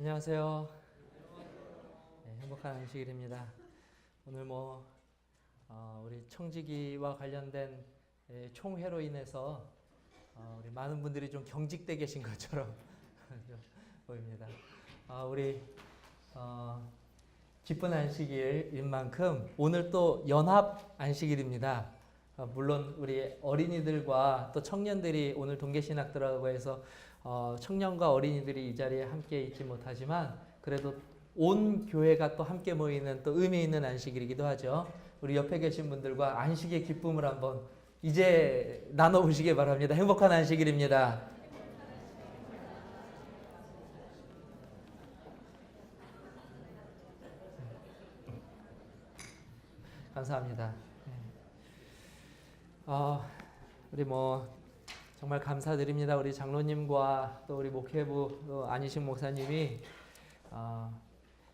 안녕하세요. 네, 행복한 안식일입니다. 오늘 우리 청지기와 관련된 총회로 인해서 우리 많은 분들이 좀 경직돼 계신 것처럼 좀 보입니다. 우리 기쁜 안식일인 만큼 오늘 또 연합 안식일입니다. 물론 우리 어린이들과 또 청년들이 오늘 동계신학들하고 해서 청년과 어린이들이 이 자리에 함께 있지 못하지만 그래도 온 교회가 또 함께 모이는 또 의미 있는 안식일이기도 하죠. 우리 옆에 계신 분들과 안식의 기쁨을 한번 이제 나눠보시기 바랍니다. 행복한 안식일입니다. 감사합니다. 우리 정말 감사드립니다. 우리 장로님과 또 우리 목회부 안희식 목사님이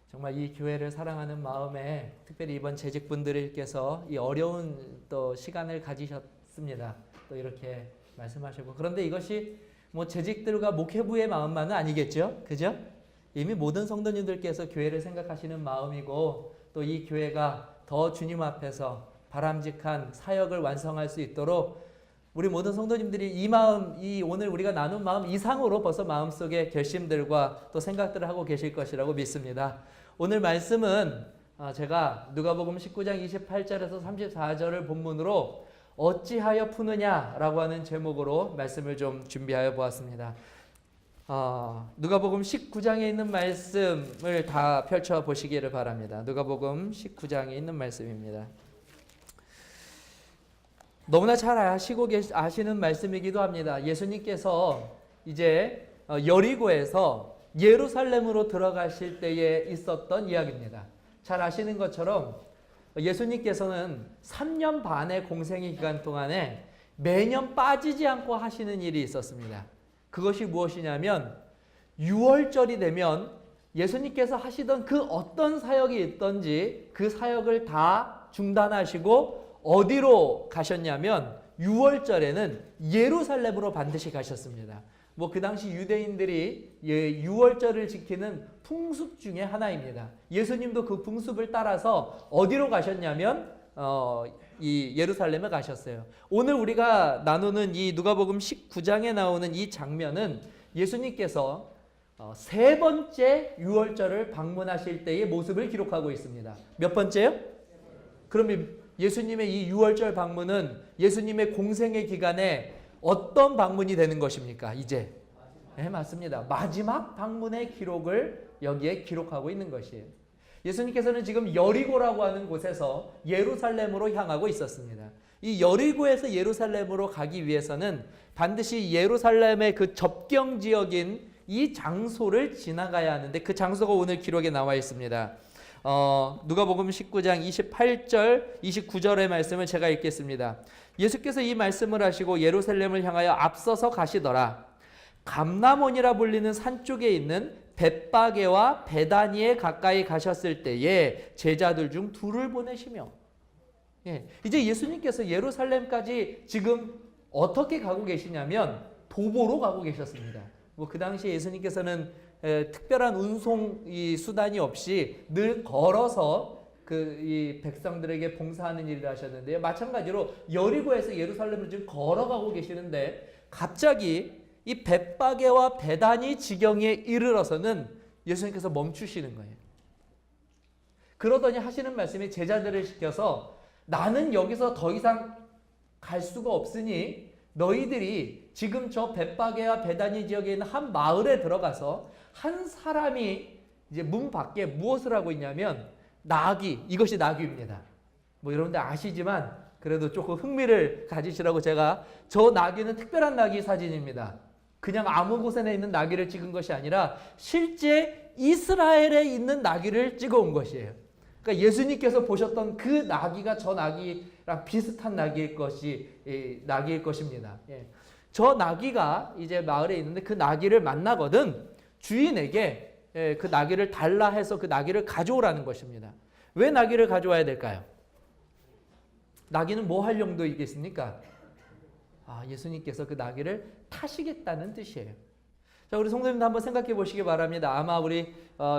정말 이 교회를 사랑하는 마음에 특별히 이번 재직분들께서 이 어려운 또 시간을 가지셨습니다. 또 이렇게 말씀하시고 그런데 이것이 재직들과 목회부의 마음만은 아니겠죠? 그죠? 이미 모든 성도님들께서 교회를 생각하시는 마음이고 또 이 교회가 더 주님 앞에서 바람직한 사역을 완성할 수 있도록 우리 모든 성도님들이 이 마음, 이 오늘 우리가 나눈 마음 이상으로 벌써 마음속에 결심들과 또 생각들을 하고 계실 것이라고 믿습니다. 오늘 말씀은 제가 누가복음 19장 28절에서 34절을 본문으로 어찌하여 푸느냐라고 하는 제목으로 말씀을 좀 준비하여 보았습니다. 누가복음 19장에 있는 말씀을 다 펼쳐 보시기를 바랍니다. 누가복음 19장에 있는 말씀입니다. 너무나 잘 아시는 말씀이기도 합니다. 예수님께서 이제 여리고에서 예루살렘으로 들어가실 때에 있었던 이야기입니다. 잘 아시는 것처럼 예수님께서는 3년 반의 공생의 기간 동안에 매년 빠지지 않고 하시는 일이 있었습니다. 그것이 무엇이냐면 6월절이 되면 예수님께서 하시던 그 어떤 사역이 있던지 그 사역을 다 중단하시고 어디로 가셨냐면 6월절에는 예루살렘으로 반드시 가셨습니다. 그 당시 유대인들이 6월절을 지키는 풍습 중에 하나입니다. 예수님도 그 풍습을 따라서 어디로 가셨냐면 이 예루살렘에 가셨어요. 오늘 우리가 나누는 이 누가복음 19장에 나오는 이 장면은 예수님께서 세 번째 6월절을 방문하실 때의 모습을 기록하고 있습니다. 몇 번째요? 그럼 예수님의 이 6월절 방문은 예수님의 공생의 기간에 어떤 방문이 되는 것입니까? 이제. 네, 맞습니다. 마지막 방문의 기록을 여기에 기록하고 있는 것이에요. 예수님께서는 지금 여리고라고 하는 곳에서 예루살렘으로 향하고 있었습니다. 이 여리고에서 예루살렘으로 가기 위해서는 반드시 예루살렘의 그 접경 지역인 이 장소를 지나가야 하는데 그 장소가 오늘 기록에 나와 있습니다. 누가복음 19장 28절, 29절의 말씀을 제가 읽겠습니다. 예수께서 이 말씀을 하시고 예루살렘을 향하여 앞서서 가시더라. 감람원이라 불리는 산 쪽에 있는 벳바게와 베다니에 가까이 가셨을 때에 제자들 중 둘을 보내시며 이제 예수님께서 예루살렘까지 지금 어떻게 가고 계시냐면 도보로 가고 계셨습니다. 그 당시에 예수님께서는 특별한 운송 수단이 없이 늘 걸어서 이 백성들에게 봉사하는 일을 하셨는데요. 마찬가지로 여리고에서 예루살렘을 지금 걸어가고 계시는데 갑자기 이 벳바게와 베다니 지경에 이르러서는 예수님께서 멈추시는 거예요. 그러더니 하시는 말씀이 제자들을 시켜서 나는 여기서 더 이상 갈 수가 없으니 너희들이 지금 저 벳바게와 베다니 지역에 있는 한 마을에 들어가서 한 사람이 이제 문 밖에 무엇을 하고 있냐면 나귀, 이것이 나귀입니다. 여러분들 아시지만 그래도 조금 흥미를 가지시라고 제가 저 나귀는 특별한 나귀 사진입니다. 그냥 아무 곳에 있는 나귀를 찍은 것이 아니라 실제 이스라엘에 있는 나귀를 찍어온 것이에요. 그러니까 예수님께서 보셨던 그 나귀가 저 나귀랑 비슷한 나귀일 것입니다. 저 나귀가 이제 마을에 있는데 그 나귀를 만나거든 주인에게 그 나귀를 달라 해서 그 나귀를 가져오라는 것입니다. 왜 나귀를 가져와야 될까요? 나귀는 뭐 할 용도이겠습니까? 예수님께서 그 나귀를 타시겠다는 뜻이에요. 자, 우리 성도님도 한번 생각해 보시기 바랍니다. 아마 우리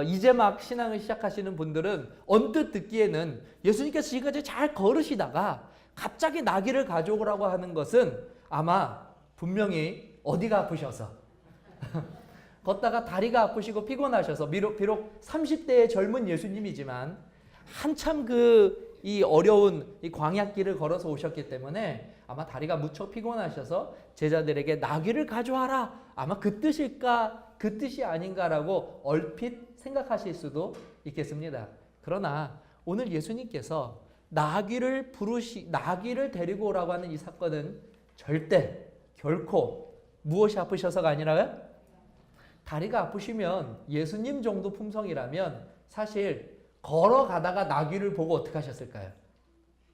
이제 막 신앙을 시작하시는 분들은 언뜻 듣기에는 예수님께서 지금까지 잘 걸으시다가 갑자기 나귀를 가져오라고 하는 것은 아마 분명히 어디가 아프셔서 걷다가 다리가 아프시고 피곤하셔서 비록 30대의 젊은 예수님이지만 한참 이 어려운 이 광야길을 걸어서 오셨기 때문에 아마 다리가 무척 피곤하셔서 제자들에게 나귀를 가져와라. 아마 그 뜻일까? 그 뜻이 아닌가라고 얼핏 생각하실 수도 있겠습니다. 그러나 오늘 예수님께서 나귀를 데리고 오라고 하는 이 사건은 절대 결코 무엇이 아프셔서가 아니라요? 다리가 아프시면 예수님 정도 품성이라면 사실 걸어가다가 나귀를 보고 어떻게 하셨을까요?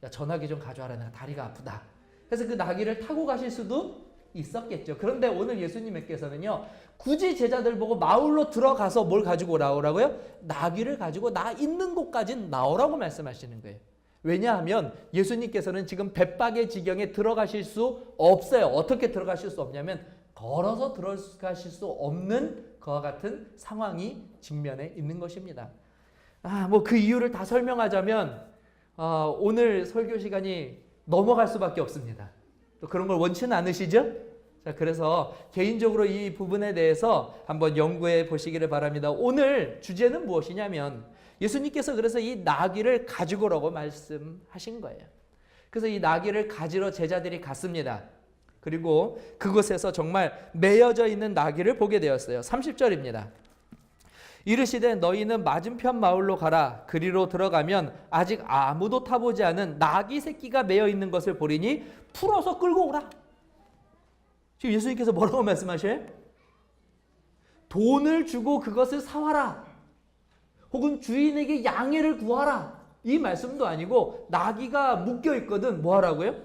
야, 저 나귀 좀 가져와라. 내가 다리가 아프다. 그래서 그 나귀를 타고 가실 수도 있었겠죠. 그런데 오늘 예수님께서는요, 굳이 제자들 보고 마을로 들어가서 뭘 가지고 나오라고요? 나귀를 가지고 나 있는 곳까지 나오라고 말씀하시는 거예요. 왜냐하면 예수님께서는 지금 백박의 지경에 들어가실 수 없어요. 어떻게 들어가실 수 없냐면 걸어서 들어가실 수 없는 그와 같은 상황이 직면에 있는 것입니다. 뭐 그 이유를 다 설명하자면 오늘 설교 시간이 넘어갈 수밖에 없습니다. 또 그런 걸 원치는 않으시죠? 자, 그래서 개인적으로 이 부분에 대해서 한번 연구해 보시기를 바랍니다. 오늘 주제는 무엇이냐면 예수님께서 그래서 이 나귀를 가지고 오라고 말씀하신 거예요. 그래서 이 나귀를 가지러 제자들이 갔습니다. 그리고 그곳에서 정말 매여져 있는 나귀를 보게 되었어요. 30절입니다. 이르시되 너희는 맞은편 마을로 가라. 그리로 들어가면 아직 아무도 타보지 않은 나귀 새끼가 매여 있는 것을 보리니 풀어서 끌고 오라. 지금 예수님께서 뭐라고 말씀하셔요? 돈을 주고 그것을 사와라. 혹은 주인에게 양해를 구하라. 이 말씀도 아니고 나귀가 묶여 있거든. 뭐 하라고요?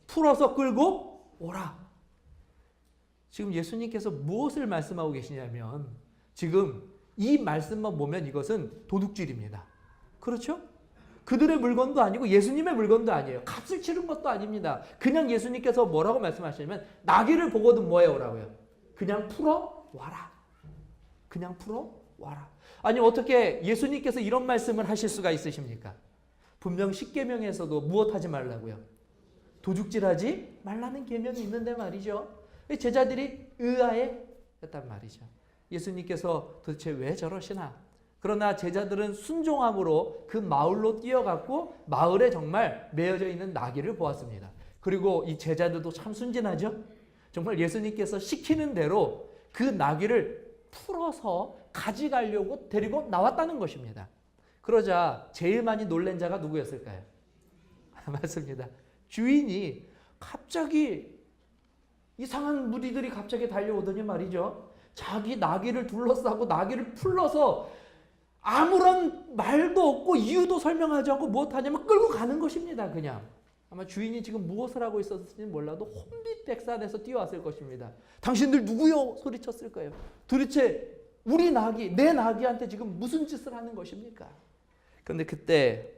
풀어서 끌고 오라. 지금 예수님께서 무엇을 말씀하고 계시냐면 지금 이 말씀만 보면 이것은 도둑질입니다. 그렇죠? 그들의 물건도 아니고 예수님의 물건도 아니에요. 값을 치른 것도 아닙니다. 그냥 예수님께서 뭐라고 말씀하시냐면 나귀를 보거든 뭐 해오라고요? 그냥 풀어 와라. 그냥 풀어 와라. 아니 어떻게 예수님께서 이런 말씀을 하실 수가 있으십니까? 분명 십계명에서도 무엇하지 말라고요? 도둑질하지 말라는 계명이 있는데 말이죠. 제자들이 의아해했단 말이죠. 예수님께서 도대체 왜 저러시나? 그러나 제자들은 순종함으로 그 마을로 뛰어갔고 마을에 정말 매여져 있는 나귀를 보았습니다. 그리고 이 제자들도 참 순진하죠? 정말 예수님께서 시키는 대로 그 나귀를 풀어서 가져가려고 데리고 나왔다는 것입니다. 그러자 제일 많이 놀란 자가 누구였을까요? 맞습니다. 주인이 갑자기 이상한 무리들이 갑자기 달려오더니 말이죠. 자기 나귀를 둘러싸고 나귀를 풀러서 아무런 말도 없고 이유도 설명하지 않고 무엇하냐면 끌고 가는 것입니다. 그냥. 아마 주인이 지금 무엇을 하고 있었을지 몰라도 혼비백산에서 뛰어왔을 것입니다. 당신들 누구요? 소리쳤을 거예요. 도대체 우리 나귀, 내 나귀한테 지금 무슨 짓을 하는 것입니까? 그런데 그때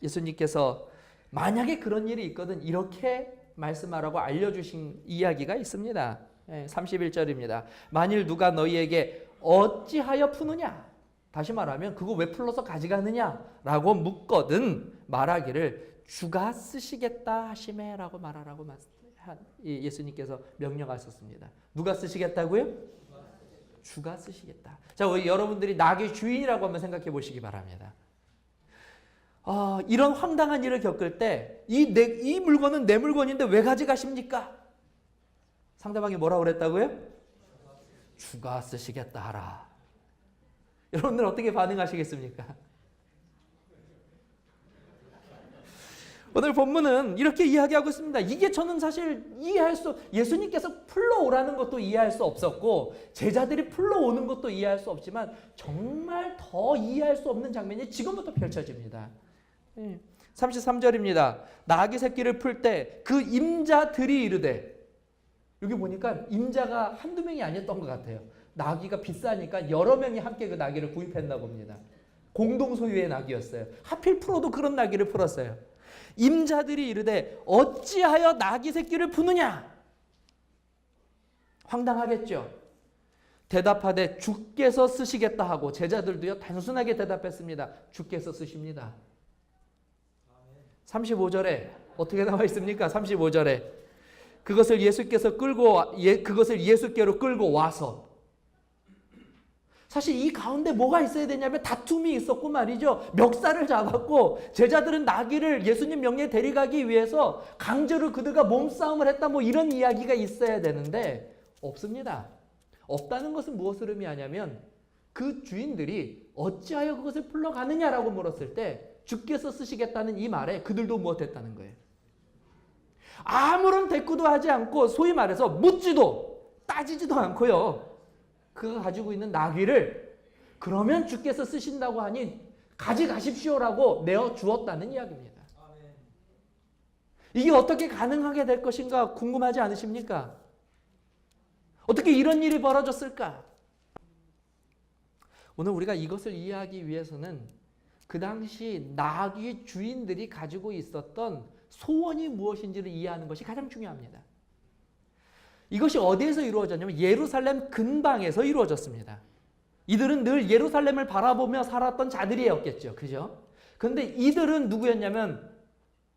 예수님께서 만약에 그런 일이 있거든 이렇게 말씀하라고 알려주신 이야기가 있습니다. 31절입니다. 만일 누가 너희에게 어찌하여 푸느냐? 다시 말하면 그거 왜 풀러서 가져가느냐? 라고 묻거든 말하기를 주가 쓰시겠다 하시매 라고 말하라고 예수님께서 명령하셨습니다. 누가 쓰시겠다고요? 주가 쓰시겠다. 자, 여러분들이 나귀 주인이라고 한번 생각해 보시기 바랍니다. 이런 황당한 일을 겪을 때 이 물건은 내 물건인데 왜 가져가십니까? 상대방이 뭐라고 그랬다고요? 주가 쓰시겠다 하라. 여러분들 어떻게 반응하시겠습니까? 오늘 본문은 이렇게 이야기하고 있습니다. 이게 저는 사실 예수님께서 풀러오라는 것도 이해할 수 없었고 제자들이 풀러오는 것도 이해할 수 없지만 정말 더 이해할 수 없는 장면이 지금부터 펼쳐집니다. 33절입니다. 나귀 새끼를 풀 때 그 임자들이 이르되, 여기 보니까 임자가 한두 명이 아니었던 것 같아요. 나귀가 비싸니까 여러 명이 함께 그 나귀를 구입했나 봅니다. 공동 소유의 나귀였어요. 하필 풀어도 그런 나귀를 풀었어요. 임자들이 이르되 어찌하여 나귀 새끼를 푸느냐? 황당하겠죠. 대답하되 주께서 쓰시겠다 하고 제자들도요 단순하게 대답했습니다. 주께서 쓰십니다. 35절에 어떻게 나와 있습니까? 35절에 그것을 예수께로 끌고 와서 사실 이 가운데 뭐가 있어야 되냐면 다툼이 있었고 말이죠. 멱살을 잡았고 제자들은 나귀를 예수님 명령에 데려가기 위해서 강제로 그들과 몸싸움을 했다 뭐 이런 이야기가 있어야 되는데 없습니다. 없다는 것은 무엇을 의미하냐면 그 주인들이 어찌하여 그것을 풀러가느냐라고 물었을 때 주께서 쓰시겠다는 이 말에 그들도 무엇했다는 거예요. 아무런 대꾸도 하지 않고 소위 말해서 묻지도 따지지도 않고요. 그가 가지고 있는 나귀를 그러면 주께서 쓰신다고 하니 가져가십시오라고 내어주었다는 이야기입니다. 이게 어떻게 가능하게 될 것인가 궁금하지 않으십니까? 어떻게 이런 일이 벌어졌을까? 오늘 우리가 이것을 이해하기 위해서는 그 당시 나귀 주인들이 가지고 있었던 소원이 무엇인지를 이해하는 것이 가장 중요합니다. 이것이 어디에서 이루어졌냐면 예루살렘 근방에서 이루어졌습니다. 이들은 늘 예루살렘을 바라보며 살았던 자들이었겠죠. 그죠? 그런데 이들은 누구였냐면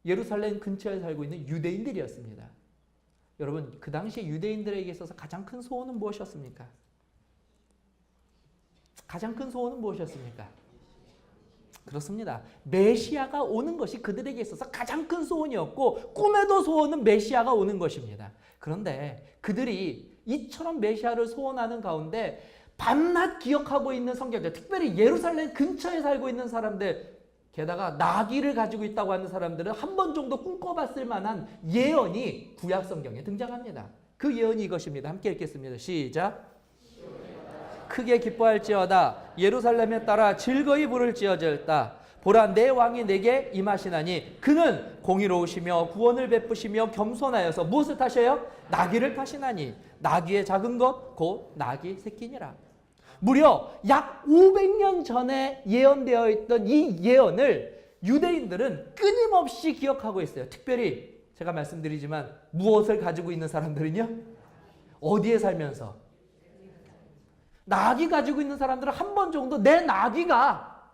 예루살렘 근처에 살고 있는 유대인들이었습니다. 여러분, 그 당시 유대인들에게 있어서 가장 큰 소원은 무엇이었습니까? 가장 큰 소원은 무엇이었습니까? 그렇습니다. 메시아가 오는 것이 그들에게 있어서 가장 큰 소원이었고 꿈에도 소원은 메시아가 오는 것입니다. 그런데 그들이 이처럼 메시아를 소원하는 가운데 밤낮 기억하고 있는 성경들, 특별히 예루살렘 근처에 살고 있는 사람들, 게다가 나귀를 가지고 있다고 하는 사람들은 한 번 정도 꿈꿔봤을 만한 예언이 구약 성경에 등장합니다. 그 예언이 이것입니다. 함께 읽겠습니다. 시작. 크게 기뻐할지어다. 예루살렘에 따라 즐거이 부를지어다. 보라, 내 왕이 내게 임하시나니 그는 공의로우시며 구원을 베푸시며 겸손하여서 무엇을 타셔요? 나귀를 타시나니 나귀의 작은 것 곧 나귀 새끼니라. 무려 약 500년 전에 예언되어 있던 이 예언을 유대인들은 끊임없이 기억하고 있어요. 특별히 제가 말씀드리지만 무엇을 가지고 있는 사람들은요? 어디에 살면서? 나귀 가지고 있는 사람들은 한 번 정도 내 나귀가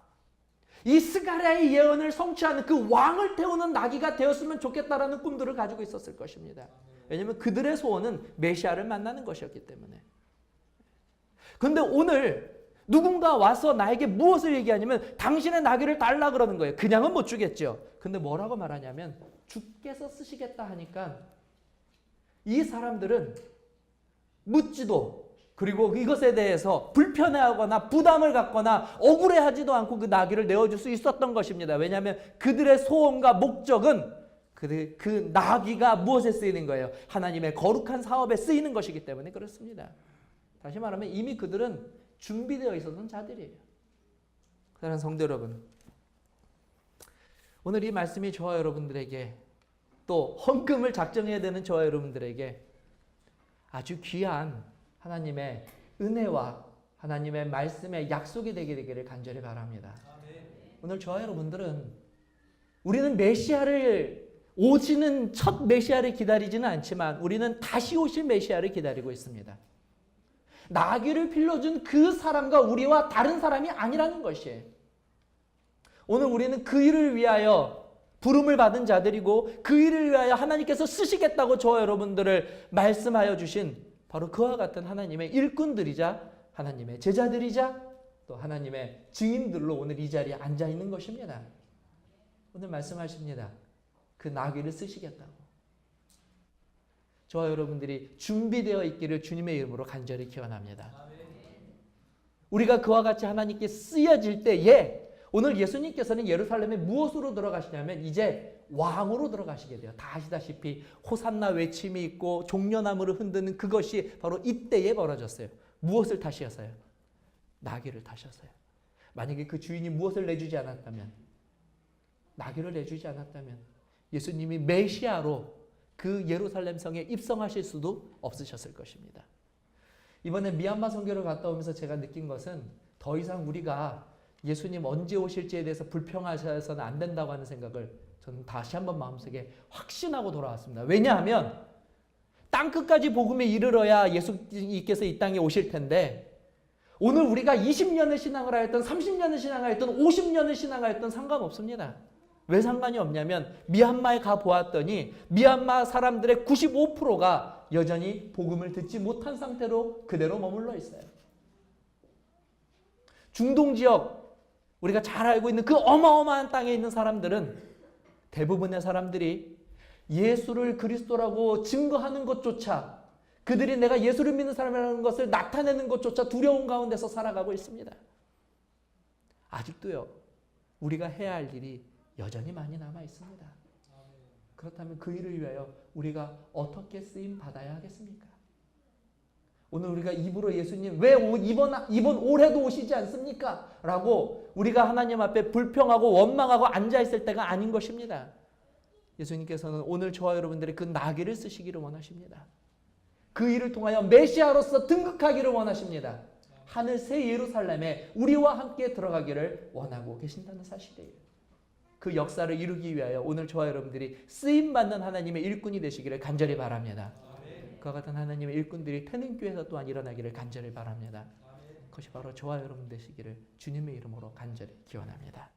이 스가랴의 예언을 성취하는 그 왕을 태우는 나귀가 되었으면 좋겠다라는 꿈들을 가지고 있었을 것입니다. 왜냐하면 그들의 소원은 메시아를 만나는 것이었기 때문에. 그런데 오늘 누군가 와서 나에게 무엇을 얘기하냐면 당신의 나귀를 달라 그러는 거예요. 그냥은 못 주겠죠. 근데 뭐라고 말하냐면 주께서 쓰시겠다 하니까 이 사람들은 묻지도 그리고 이것에 대해서 불편해하거나 부담을 갖거나 억울해하지도 않고 그 나귀를 내어줄 수 있었던 것입니다. 왜냐하면 그들의 소원과 목적은 그 나귀가 무엇에 쓰이는 거예요? 하나님의 거룩한 사업에 쓰이는 것이기 때문에 그렇습니다. 다시 말하면 이미 그들은 준비되어 있었던 자들이에요. 사랑하는 성도 여러분, 오늘 이 말씀이 저와 여러분들에게 또 헌금을 작정해야 되는 저와 여러분들에게 아주 귀한 하나님의 은혜와 하나님의 말씀의 약속이 되기를 간절히 바랍니다. 오늘 저와 여러분들은 우리는 메시아를 오시는 첫 메시아를 기다리지는 않지만 우리는 다시 오실 메시아를 기다리고 있습니다. 나귀를 빌려준 그 사람과 우리와 다른 사람이 아니라는 것이에요. 오늘 우리는 그 일을 위하여 부름을 받은 자들이고 그 일을 위하여 하나님께서 쓰시겠다고 저와 여러분들을 말씀하여 주신 바로 그와 같은 하나님의 일꾼들이자 하나님의 제자들이자 또 하나님의 증인들로 오늘 이 자리에 앉아 있는 것입니다. 오늘 말씀하십니다. 그 나귀를 쓰시겠다고. 저와 여러분들이 준비되어 있기를 주님의 이름으로 간절히 기원합니다. 우리가 그와 같이 하나님께 쓰여질 때에 오늘 예수님께서는 예루살렘에 무엇으로 들어가시냐면 이제 왕으로 들어가시게 돼요. 다 아시다시피 호산나 외침이 있고 종려나무를 흔드는 그것이 바로 이때에 벌어졌어요. 무엇을 타셔서요? 나귀를 타셔서요. 만약에 그 주인이 무엇을 내주지 않았다면, 나귀를 내주지 않았다면 예수님이 메시아로 그 예루살렘 성에 입성하실 수도 없으셨을 것입니다. 이번에 미얀마 선교를 갔다 오면서 제가 느낀 것은 더 이상 우리가 예수님 언제 오실지에 대해서 불평하셔서는 안 된다고 하는 생각을 저는 다시 한번 마음속에 확신하고 돌아왔습니다. 왜냐하면 땅끝까지 복음에 이르러야 예수님께서 이 땅에 오실 텐데 오늘 우리가 20년을 신앙을 하였던 30년을 신앙하였던 50년을 신앙하였던 상관없습니다. 왜 상관이 없냐면 미얀마에 가보았더니 미얀마 사람들의 95%가 여전히 복음을 듣지 못한 상태로 그대로 머물러 있어요. 중동 지역 우리가 잘 알고 있는 그 어마어마한 땅에 있는 사람들은 대부분의 사람들이 예수를 그리스도라고 증거하는 것조차 그들이 내가 예수를 믿는 사람이라는 것을 나타내는 것조차 두려운 가운데서 살아가고 있습니다. 아직도요. 우리가 해야 할 일이 여전히 많이 남아 있습니다. 그렇다면 그 일을 위하여 우리가 어떻게 쓰임 받아야 하겠습니까? 오늘 우리가 입으로 예수님 왜 이번 올해도 오시지 않습니까? 라고 우리가 하나님 앞에 불평하고 원망하고 앉아있을 때가 아닌 것입니다. 예수님께서는 오늘 저와 여러분들의 그 나귀를 쓰시기를 원하십니다. 그 일을 통하여 메시아로서 등극하기를 원하십니다. 하늘 새 예루살렘에 우리와 함께 들어가기를 원하고 계신다는 사실이에요. 그 역사를 이루기 위하여 오늘 저와 여러분들이 쓰임받는 하나님의 일꾼이 되시기를 간절히 바랍니다. 그와 같은 하나님의 일꾼들이 태능교회에서 또한 일어나기를 간절히 바랍니다. 그것이 바로 저와 여러분 되시기를 주님의 이름으로 간절히 기원합니다.